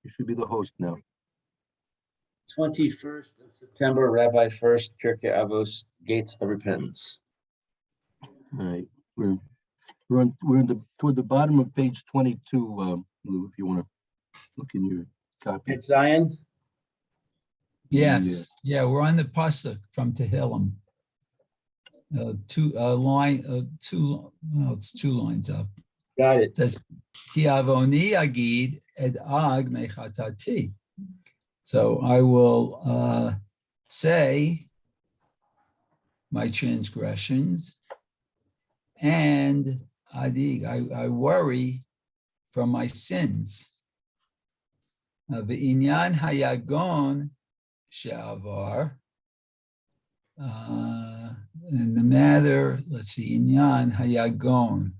You should be the host now. 21st of September, Rabbi Furst, Pierke, Avos, Gates of Repentance. All right, we're toward the bottom of page 22, Lou, if you want to look in your copy. At Zion? Yes, yeah, we're on the pasuk from Tehillim. Two lines up. Got it. It says, Ki avoni agid ed ag mechatati. So I will say my transgressions, and I worry from my sins. V'inyan hayagon she'avar. In the matter, let's see, inyan hayagon.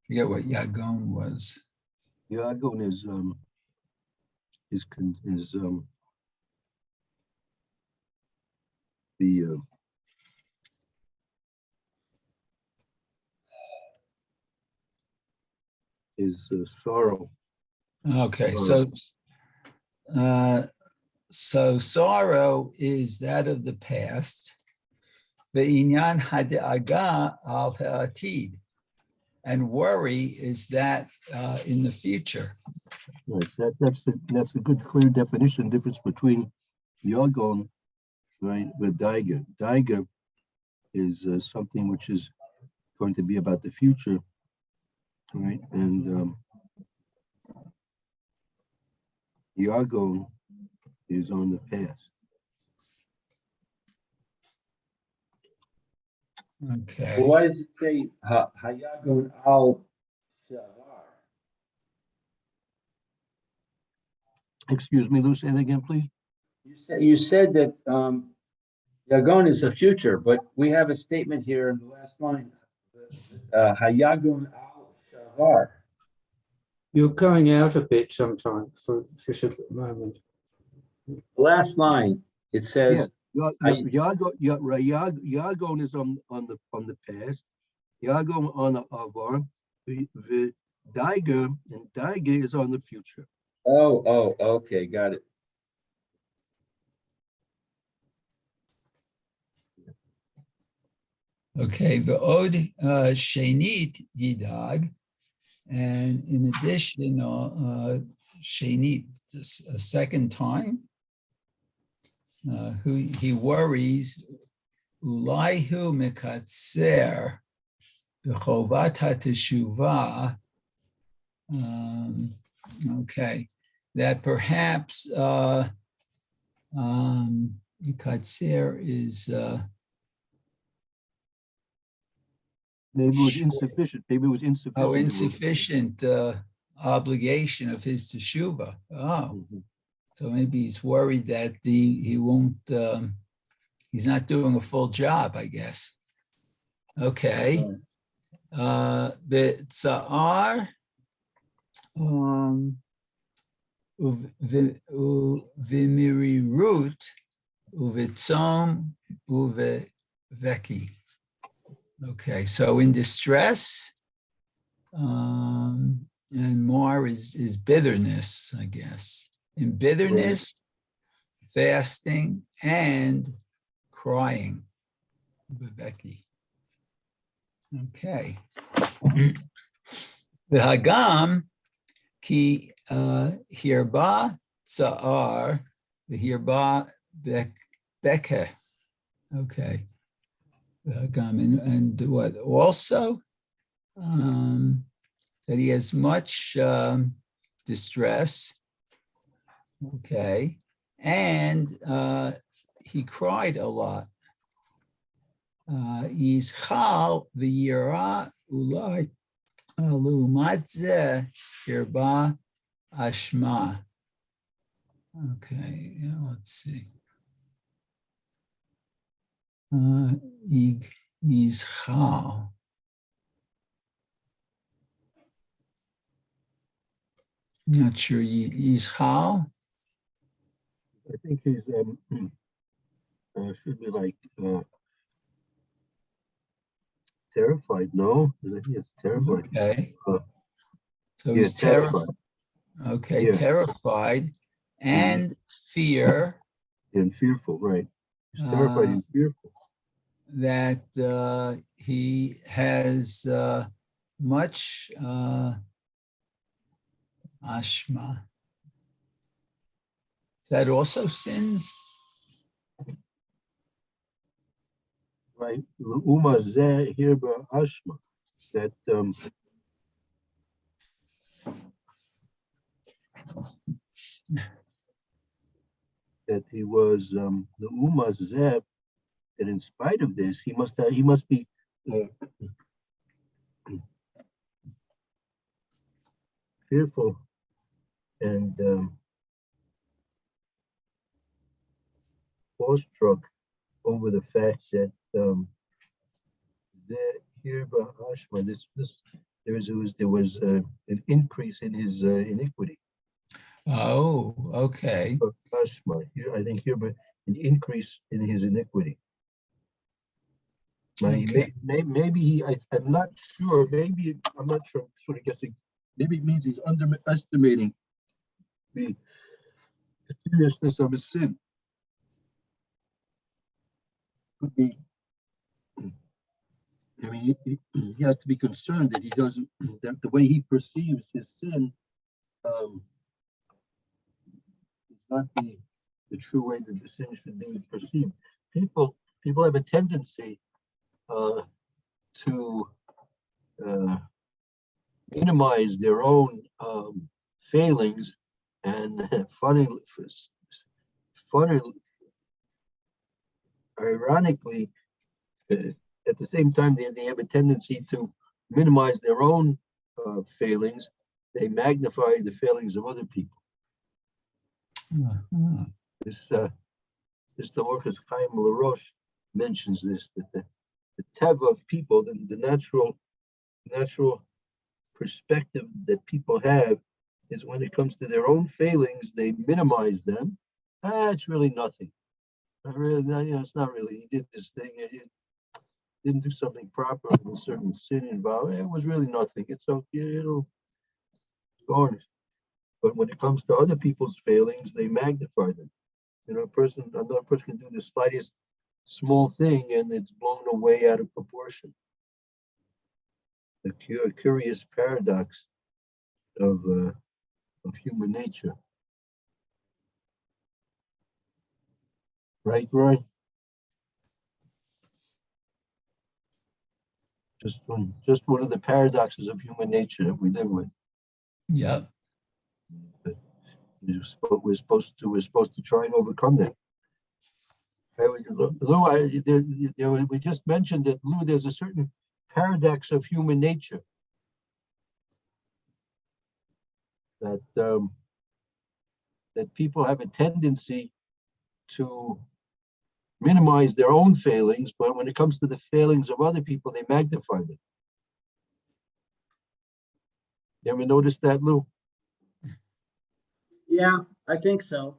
Forget what yagon was. Yagon is sorrow. Okay, so sorrow is that of the past. Ve'inyan hada'aga al ha'atid, and worry is that in the future. Right. That's a good clear difference between Yagon, right, with Daiga. Daiga is something which is going to be about the future, right, and Yagon is on the past. Okay. Well, why does it say Hayagon al Shavar? Excuse me, Lou, say that again, please. You said that Yagon is the future, but we have a statement here in the last line. Hayagon al Shavar. You're going out a bit sometimes, so just a moment. The last line, it says, Yagon is on the past. Yagon on the avar. The Daiga is on the future. oh, okay, got it. Okay, Ve'od shenit yidag, and in addition, shenit, a second time, who he worries, ulayhu mekatzer b'chovat hateshuvah. Okay, that perhaps mekatzer is Maybe it was insufficient. Maybe it was insufficient. insufficient obligation of his teshuvah. Oh. Mhm. So maybe he's worried that he won't, he's not doing a full job, I guess. Okay. B'tza'ar u'v'mirirut u'v'tzom u'v'veki. Okay, so in distress, and mar is bitterness, I guess. In bitterness, fasting, and crying. Becky. Okay. The Hagam ki hirba tsa'ar, the hirba beke. Okay. The Hagam, and what also? That he has much distress. Okay, and he cried a lot. Yizchal v'yira ulai alumat zeh hirba ashma. Okay, let's see. Yizchal. Not sure. Yizchal. I think he's should be like terrified. No, I think it's terrified. Okay. Uh, So yeah, he's terrified. terrified Okay, Yeah. terrified and fear and fearful. Right. He's terrified and fearful. that he has much ashma. That also sins? Right. Uma zeh hirba ashma. That that he was the Uma zeh, that in spite of this, he must be fearful and awestruck over the fact that hirba ashma. There was an increase in his iniquity. Oh, okay. Ashma. I think hirba, an increase in his iniquity. Okay. Maybe I'm not sure. Maybe I'm not sure. I'm sort of guessing. Maybe it means he's underestimating the seriousness of his sin. Could be. I mean, he has to be concerned that he doesn't. That the way he perceives his sin is not the true way that the sin should be perceived. People have a tendency to minimize their own failings, and ironically, at the same time, they have a tendency to minimize their own failings. They magnify the failings of other people. Uh-huh. This the Orchis Chaim LaRoche mentions this, that the teva of people, the natural perspective that people have is when it comes to their own failings, they minimize them. It's really nothing. It's not really. He did this thing. He didn't do something proper with a certain sin involved. It was really nothing. It's okay. It'll garnish. But when it comes to other people's failings, they magnify them. Another person can do the slightest small thing, and it's blown away out of proportion. A curious paradox of human nature. Right, Roy? Just one of the paradoxes of human nature that we live with. Yep. We're supposed to try and overcome that. Lou, we just mentioned that, Lou, there's a certain paradox of human nature that that people have a tendency to minimize their own failings, but when it comes to the failings of other people, they magnify them. You ever notice that, Lou? Yeah, I think so.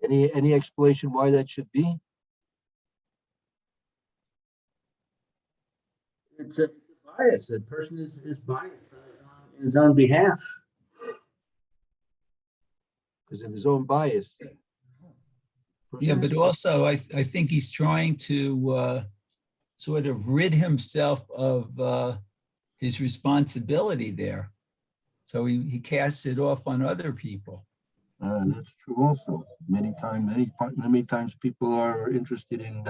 Any explanation why that should be? It's a bias. The person is biased on his own behalf. Because of his own bias. Yeah, but also I think he's trying to sort of rid himself of his responsibility there. So he casts it off on other people. That's true also. Many times people are interested in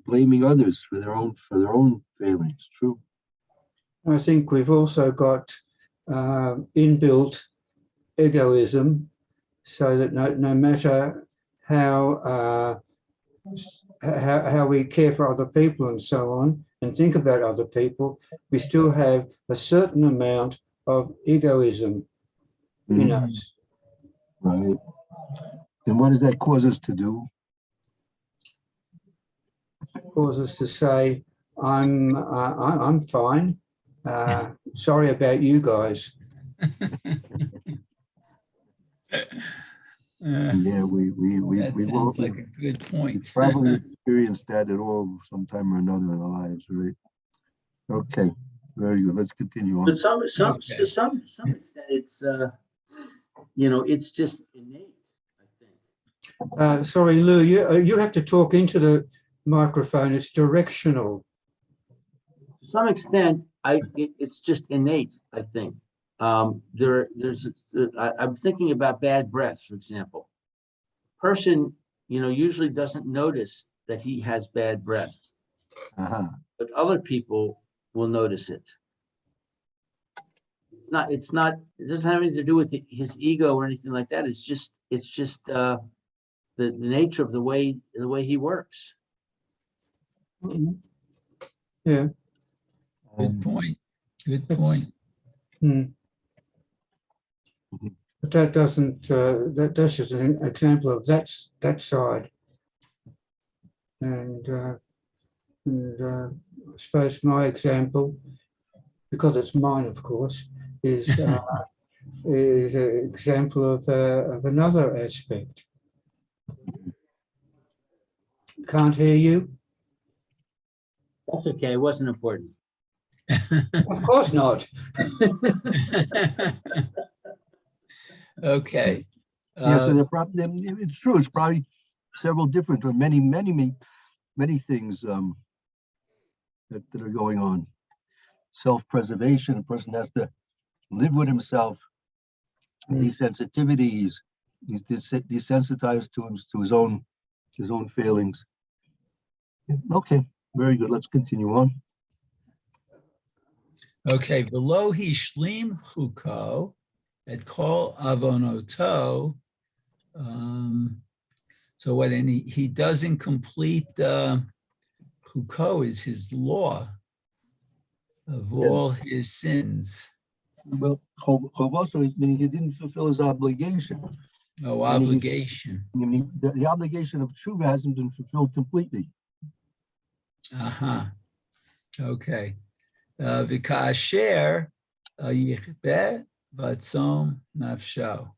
blaming others for their own failings. True. I think we've also got inbuilt egoism, so that no matter how we care for other people and so on, and think about other people, we still have a certain amount of egoism in us. Right. And what does that cause us to do? It causes us to say, I'm fine. Sorry about you guys. Yeah, That we've all, sounds like a good we've point. probably experienced that at all sometime or another in our lives, right? Okay, very good. Let's continue But on. Okay. to some extent, it's, you know, it's just innate, I think. Sorry, Lou, you have to talk into the microphone. It's directional. To some extent, it's just innate, I think. I'm thinking about bad breath, for example. Person, you know, usually doesn't notice that he has bad breath, Uh-huh. but other people will notice it. It doesn't have anything to do with his ego or anything like that. It's just the nature of the way he works. Yeah. Good point. Good point. But that doesn't, that's just an example of that side. And I suppose my example, because it's mine, of course, is is an example of another aspect. Can't hear you? That's okay. It wasn't important. Of course not. Okay. Yeah, so the problem, it's true, it's probably several different, or many things that are going on. Self-preservation, a person has to live with himself. Desensitivity, he's desensitized to his own failings. Okay, very good. Let's continue on. Okay, below he shlim chuko et kol avonoto. So what he doesn't complete chuko is his law of all his sins. Well, also meaning he didn't fulfill his obligation. Oh, obligation. The obligation of tshuva hasn't been fulfilled completely. Okay. V'kasher yichbeh vatzom nafsho.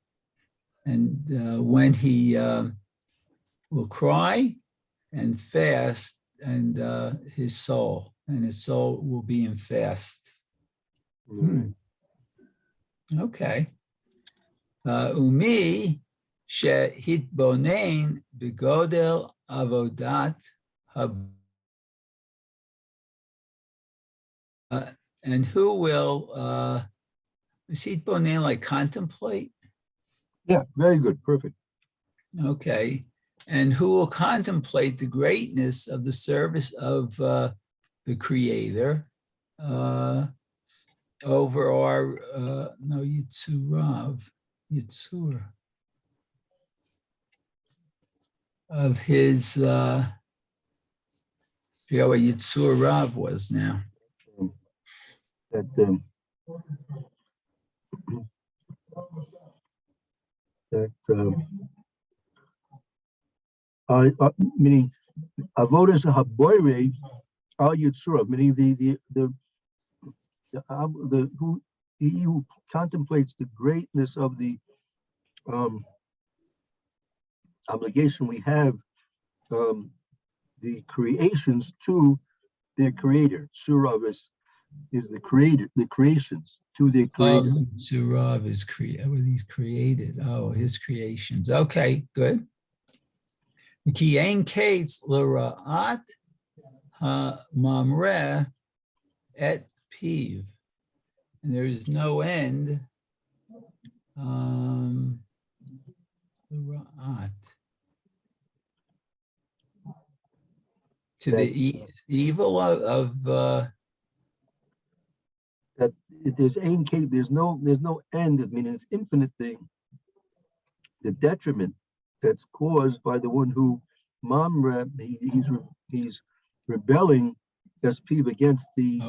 And when he will cry and fast, and his soul will be in fast. Okay. Umi shehitbonen begodel avodat and who will is hitbonen like contemplate? Yeah, very good, perfect. Okay. And who will contemplate the greatness of the service of the Creator over our Yitzur of his I forget what Yitzur Rav was now. Meaning avodas haboire al yitzura, meaning the who contemplates the greatness of the obligation we have, the creations to their creator. Surav is the creator, the creations to their creator. Surav is what he's created. Oh, his creations. Okay, good. Ki ein kates l'ra'at ha'mamreh et piv. And there is no end. L'ra'at. To the evil of that there's ein kate, there's no end. I mean, it's infinite thing. The detriment that's caused by the one who mamre, he's rebelling as piv against the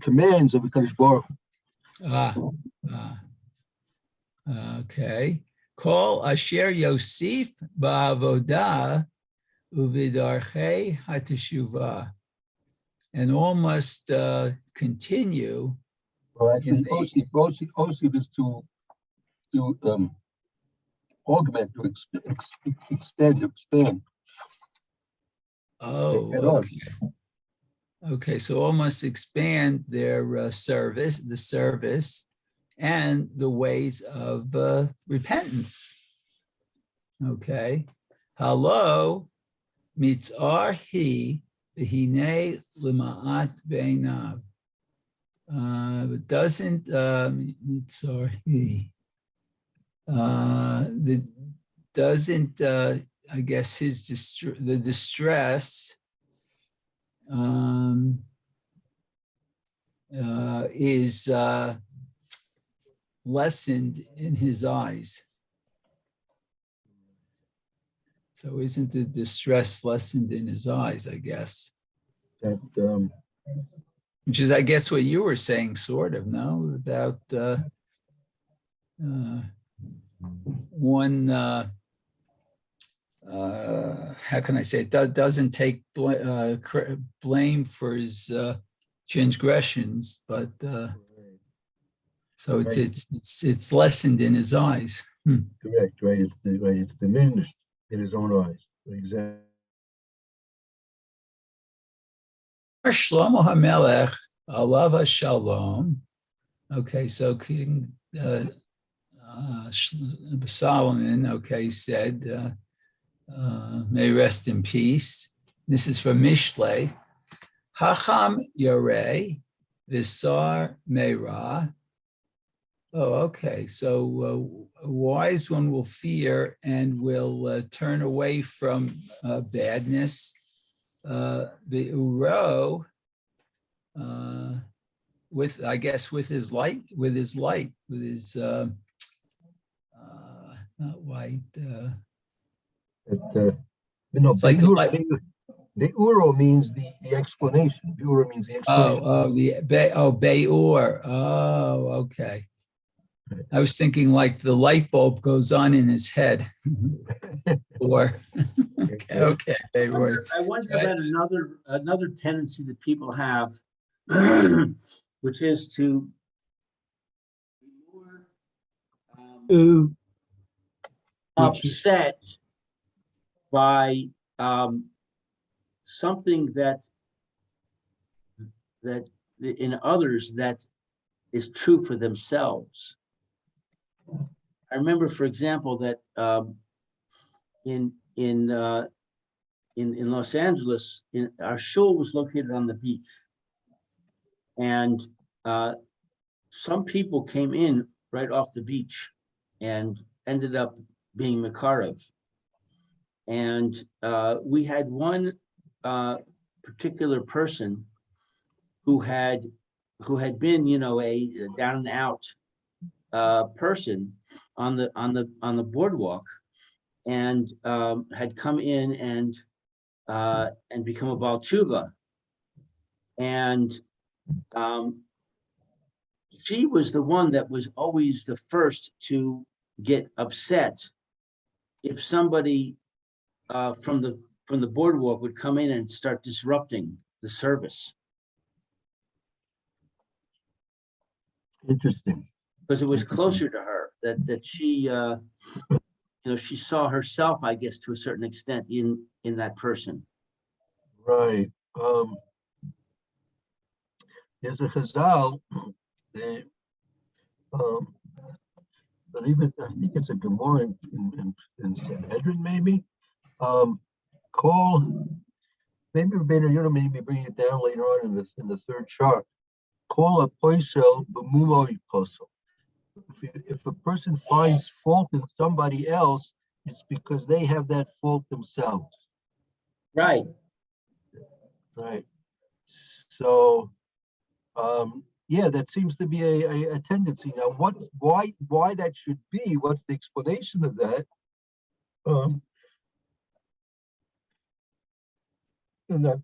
commands of the Kadosh Baruch Hu. Okay. Kol asher Yosef ba'avodah uvidarchei hateshuvah. And all must continue. Well, actually, Osif is to to augment, to extend, expand. Oh, Add on. okay. Okay, so almost expand their service, the service, and the ways of repentance. Okay. Hello, mitzar he v'hinei lima'at beinav. It doesn't mitzar he. The doesn't I guess his the distress is lessened in his eyes. So isn't the distress lessened in his eyes, I guess? That Which is, I guess, what you were saying, sort of, no? About one, how can I say, it doesn't take blame for his transgressions, but so it's lessened in his eyes. correct, right? It's diminished in his own eyes. Exactly. Shlomo HaMelech, alav shalom. Okay, so King Solomon, okay, said, may rest in peace. This is from Mishlei. Hacham Yareh, Visar Meira. Oh, okay. So a wise one will fear and will turn away from badness. The Uro, with, I guess, with his light, not white. It's like The uro means the explanation. The uro means the explanation. Beor. Oh, okay. I was thinking like the light bulb goes on in his head. Or okay. I wonder about another tendency that people have, which is to be more upset by something that in others that is true for themselves. I remember, for example, that in Los Angeles, our shul was located on the beach, and some people came in right off the beach and ended up being Makarev. And we had one particular person who had been, a down and out person on the boardwalk, and had come in and become a Baal Tshuva. And she was the one that was always the first to get upset if somebody from the boardwalk would come in and start disrupting the service. Interesting. Because it was closer to her that she she saw herself, I guess, to a certain extent in that person. Right. There's a Chazal, they believe it, I think it's a Gemara in Sanhedrin, maybe. Call, maybe Rabbeinu Yonah maybe bring it down later on in the third chart. Call a poisel b'mumo posel. If a person finds fault in somebody else, it's because they have that fault themselves. Right. Right. So, yeah, that seems to be a tendency. Now, why that should be? What's the explanation of that? I'm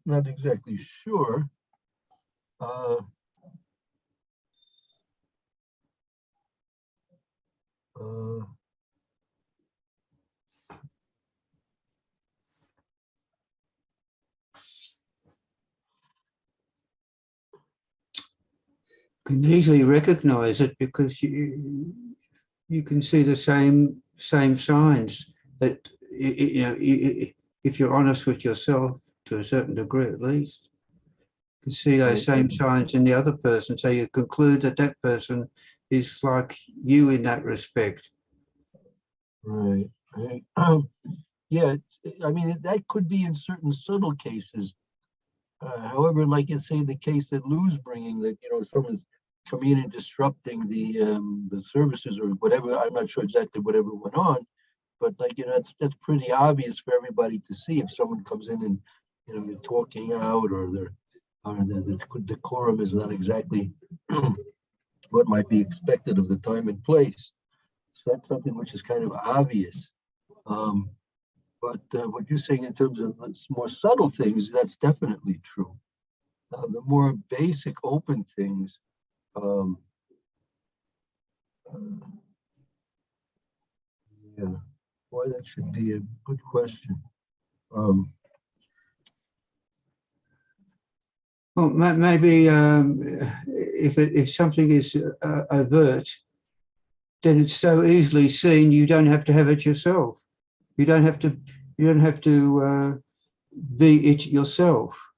not exactly sure. Can easily recognize it because you can see the same signs that if you're honest with yourself to a certain degree at least, you can see those same signs in the other person. So you conclude that that person is like you in that respect. Right. Right. Yeah, I mean, that could be in certain subtle cases. However, like you say, the case that Lou's bringing, that, someone's coming in and disrupting the services or whatever. I'm not sure exactly whatever went on, but that's pretty obvious for everybody to see. If someone comes in and, they're talking out, or the decorum is not exactly what might be expected of the time and place. So that's something which is kind of obvious. But what you're saying in terms of more subtle things, that's definitely true. The more basic open things, yeah, why that should be a good question. Well, maybe if something is overt, then it's so easily seen. You don't have to have it yourself. You don't have to be it yourself.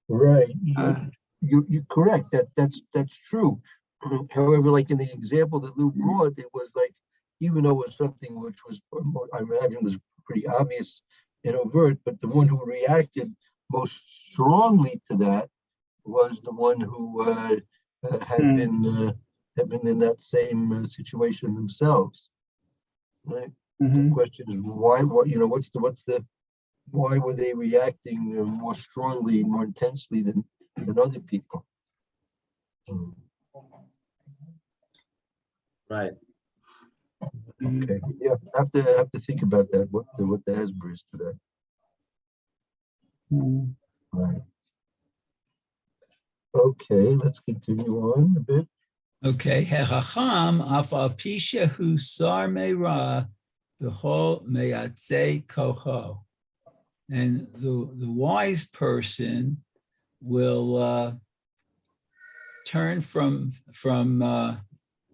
Right. You're correct. That's true. However, like in the example that Lou brought, it was like, even though it was something which was, I imagine, was pretty obvious and overt, but the one who reacted most strongly to that was the one who had been in that same situation themselves. Right. The question is why? Why were they reacting more strongly, more intensely than other people? Right. Okay. Yeah, have to think about that. What the answer is to that. Right. Okay, let's continue on a bit. Okay, Hechacham af al pisha hu sar meira b'chol meyatzei kocho. And the wise person will turn from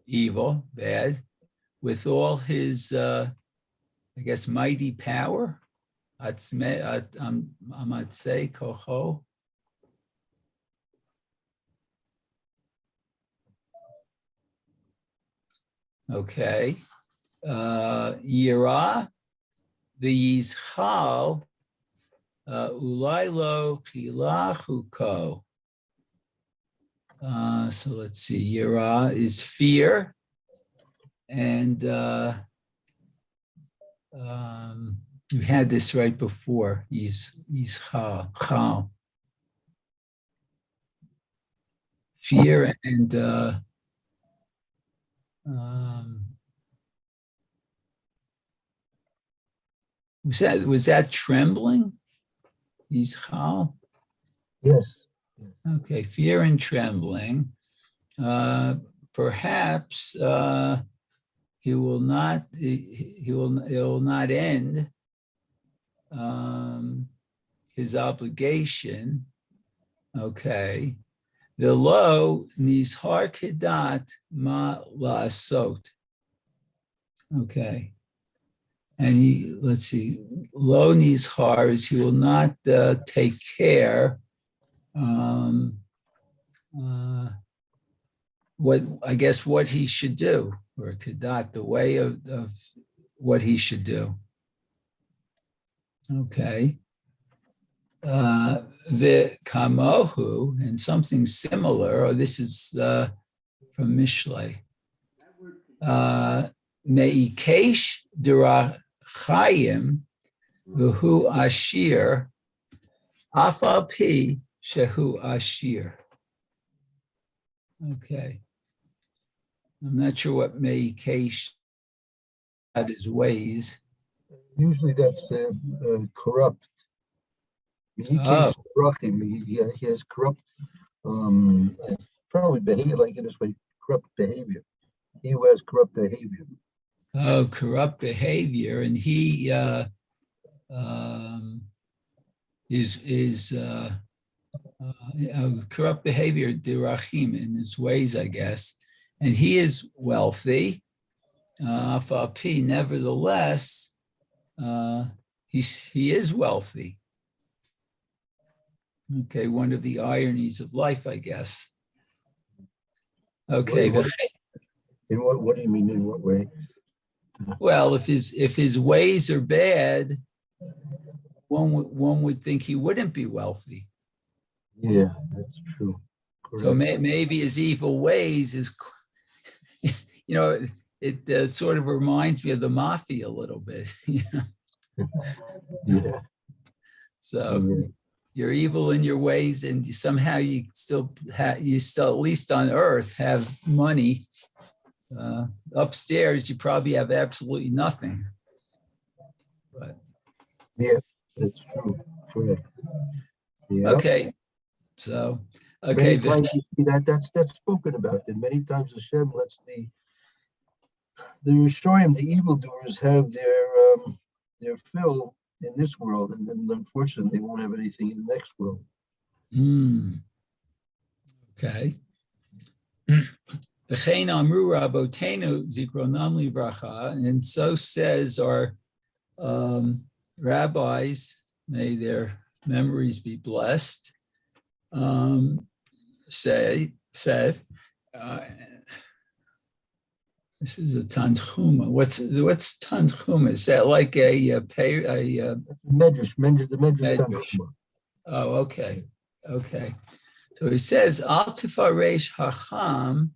evil, bad, with all his, I guess, mighty power. Amatzei kocho. Okay. Yira, the Yizchal, Ulailo Kilachuko. So let's see, Yira is fear. And you had this right before, Yizchal. Fear and was that trembling? Yizchal? Yes. Okay, fear and trembling. Perhaps it will not end his obligation. Okay. V'lo nizhar kedat ma la'asot. Okay. And let's see, lo nizhar is he will not take care what he should do, or kedat, the way of what he should do. Okay. The kamohu, and something similar, or this is from Mishlei. Meikesh dirachayim v'hu ashir afal pi shehu ashir. Okay. I'm not sure what meikesh at his ways. Usually that's corrupt. He has corrupt, probably behavior, like in this way, corrupt behavior. He who has corrupt behavior. Oh, corrupt behavior, and he is corrupt behavior, dirachim, in his ways, I guess, and he is wealthy. P, nevertheless, he is wealthy. Okay, one of the ironies of life, I guess. Okay. What do you mean, in what way? Well, if his ways are bad, one would think he wouldn't be wealthy. Yeah, that's true. So Correct. maybe his evil ways is, it sort of reminds me of the mafia a little bit. Yeah. So Yeah. you're evil in your ways, and somehow you still at least on earth have money. Upstairs, you probably have absolutely nothing. But Yeah, that's true. Correct. Yeah. okay, so Many okay, times you see that's spoken about. That many times Hashem lets the Rishonim, the evildoers, have their fill in this world, and then unfortunately they won't have anything in the next world. Okay. V'chein amru rabotenu zikronam livracha, and so says our rabbis, may their memories be blessed, said, this is a tanchuma. What's tanchuma? Is that like a Medrash, the Medrash. Medrash? Oh, okay. So he says, Al tifaresh hacham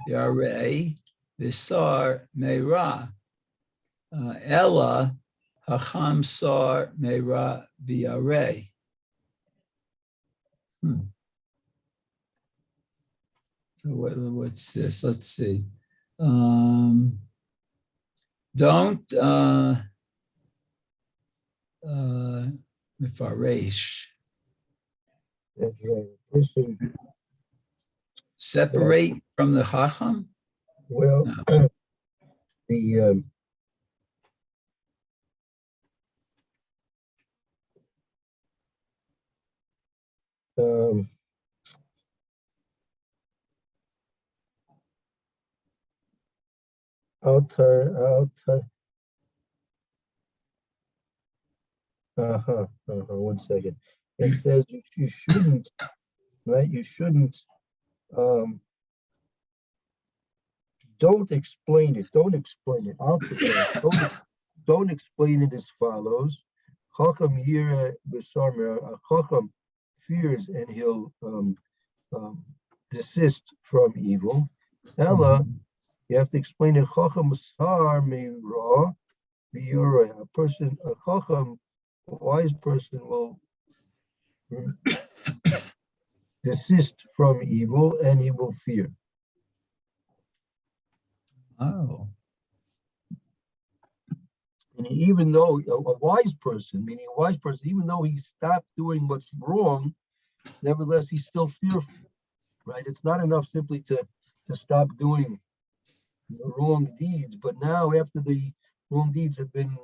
yarei v'sar meira, ella hacham sar meira v'yarei. So what's this? Let's see. Don't mifaresh. That's right. Person, Separate from the chacham. well, No. the one second. It says you shouldn't, right? You shouldn't. Don't explain it. Don't explain it. Don't explain it as follows. Chacham yira b'sarmer. Chacham fears and he'll desist from evil. Ella, you have to explain it. Chacham sar meira v'yura. A chacham, a wise person will desist from evil and he will fear. Oh. And even though a wise person, even though he stopped doing what's wrong, nevertheless, he's still fearful, right? It's not enough simply to stop doing the wrong deeds, but now after the wrong deeds have been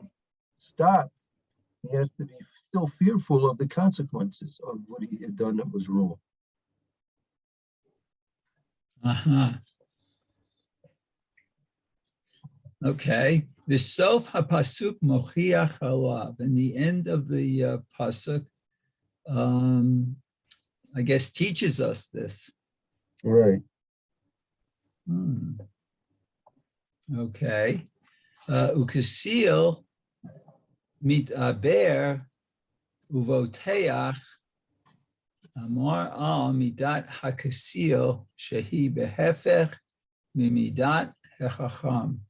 stopped, he has to be still fearful of the consequences of what he had done that was wrong. Okay. The sof hapasuk mochiach alav. In the end of the pasuk, I guess teaches us this. Right. Okay. Ukasil mit aber uvoteach amar al midat hakasil shehi behefech mimidat hechacham.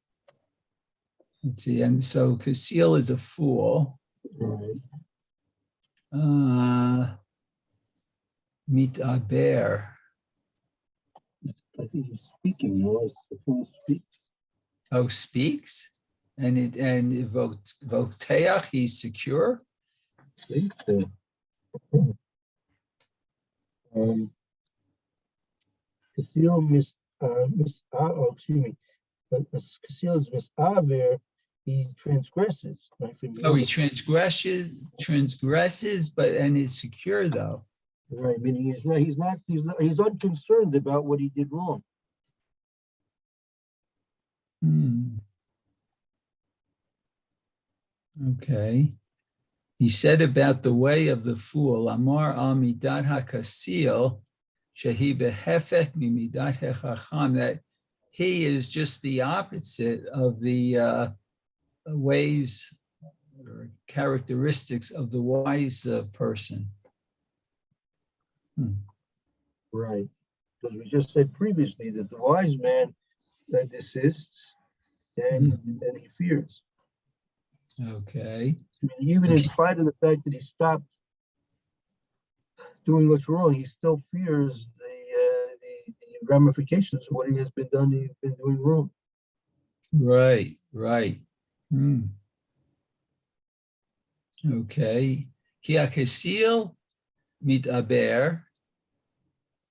Let's see, and so Kasil is a fool. Right. Mitaber. I think he's speaking more. The fool speaks. Oh, speaks? And voteach, he's secure? I think so. Excuse me. Kasil is misaver. He transgresses. Right? Oh, he transgresses, but and is secure though. Right, meaning he's unconcerned about what he did wrong. Okay. He said about the way of the fool, Amar al midat hakasil, shehi behefek mimidat hechacham, that he is just the opposite of the ways or characteristics of the wise person. Right. Because we just said previously that the wise man that desists and he fears. Okay. I mean, even in spite of the fact that he stopped doing what's wrong, he still fears the ramifications of what he has been done. He's been doing wrong. Right, right. Okay. Ki hakesil mitaber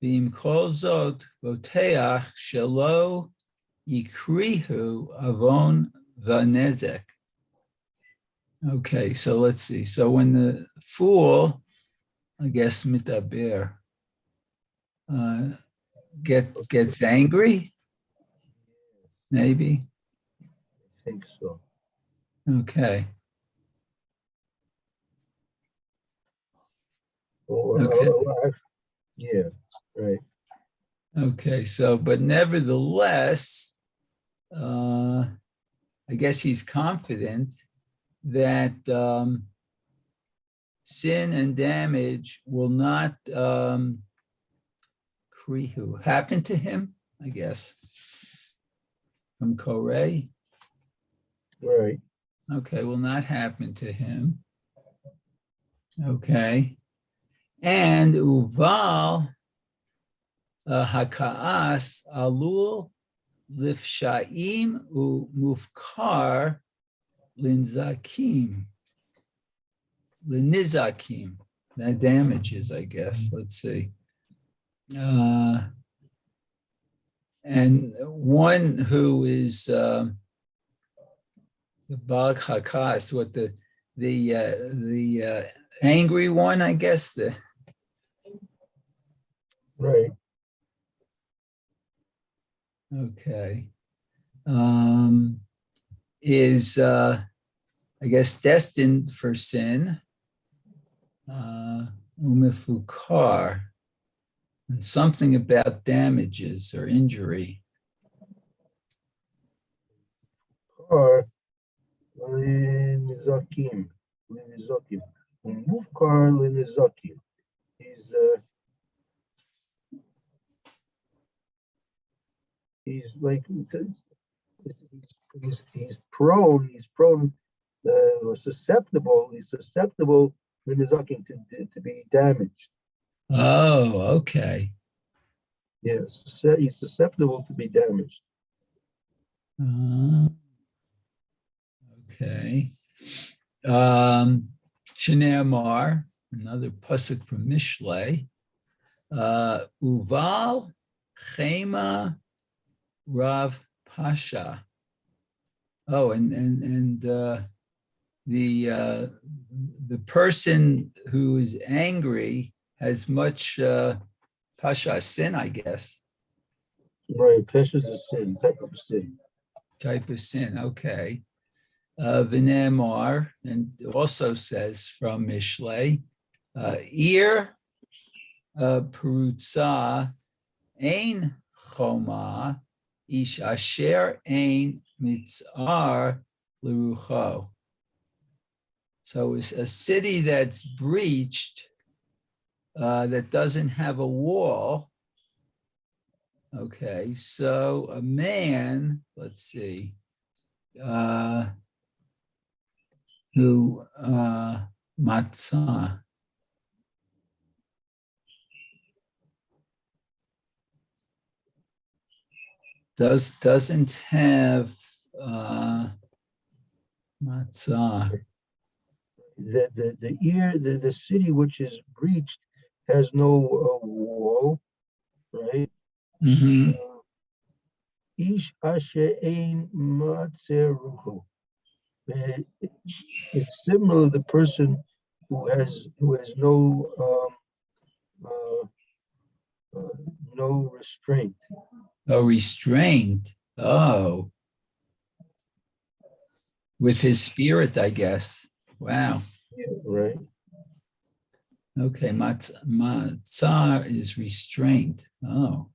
v'im kol zot boteach shelo yikrihu avon v'nezek. Okay, so let's see. So when the fool, I guess mitaber, gets angry, maybe. I think so. Okay. Okay. Yeah, right. Okay, so, but nevertheless, I guess he's confident that sin and damage will not happen to him, I guess, from Koreh. Right. Okay, will not happen to him. Okay. And Uval Hakaas Alul Lifshaim Mufkar Linzakim. Linizakim. That damages, I guess. Let's see. And one who is the Bag Hakas, what the angry one, I guess. Right. Okay. Is I guess destined for sin. Umifukar. And something about damages or injury. Or Linizakim. Mufkar Linizakim. He's like he's prone or susceptible. He's susceptible Linizakim to be damaged. Oh, okay. Yes, he's susceptible to be damaged. Okay. Shnei Amar, another pasuk from Mishlei. Uval Chema Rav Pasha. Oh, and the person who is angry has much pasha sin, I guess. Right, pasha is a sin, type of sin. Type of sin, okay. V'ne'emar, and also says from Mishlei, Ir perutza ein choma ish asher ein mitzar lerucho. So it's a city that's breached, that doesn't have a wall. Okay, so a man, let's see, who matzah. Doesn't have matzah. The city which is breached has no wall, right? Ish asher ein matzerucho. It's similar to the person who has no no restraint. Oh, restraint. Oh. with his spirit, I guess. Wow. Right. Okay, matzah is restraint. Oh,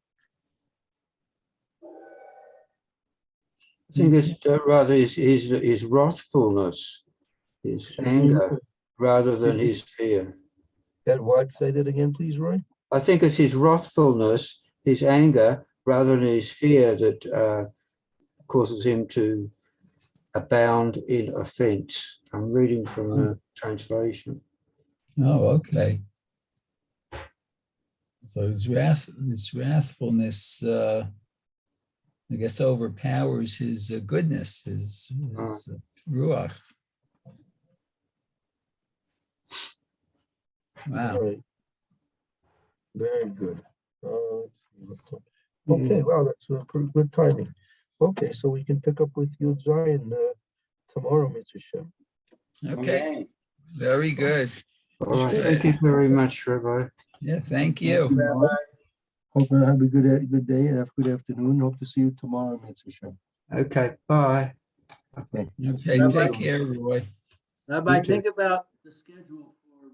I think it's rather his wrathfulness, his anger, rather than his fear. That what? Say that again, please, Roy. I think it's his wrathfulness, his anger, rather than his fear that causes him to abound in offense. I'm reading from the translation. oh, okay. So his wrathfulness, I guess, overpowers his goodness, his ruach. Wow. All right. Very good. Okay, well, that's a pretty good timing. Okay, so we can pick up with Yud Zion tomorrow, Mitzvah Shem. Okay, very good. All right, thank you very much, Rabbi. Yeah, thank you. Hope you have a good day and have a good afternoon. Hope to see you tomorrow, Mitzvah Shem. Okay, bye. Okay. Okay, Rabbi- take care, Roy. Rabbi, You too. think about the schedule for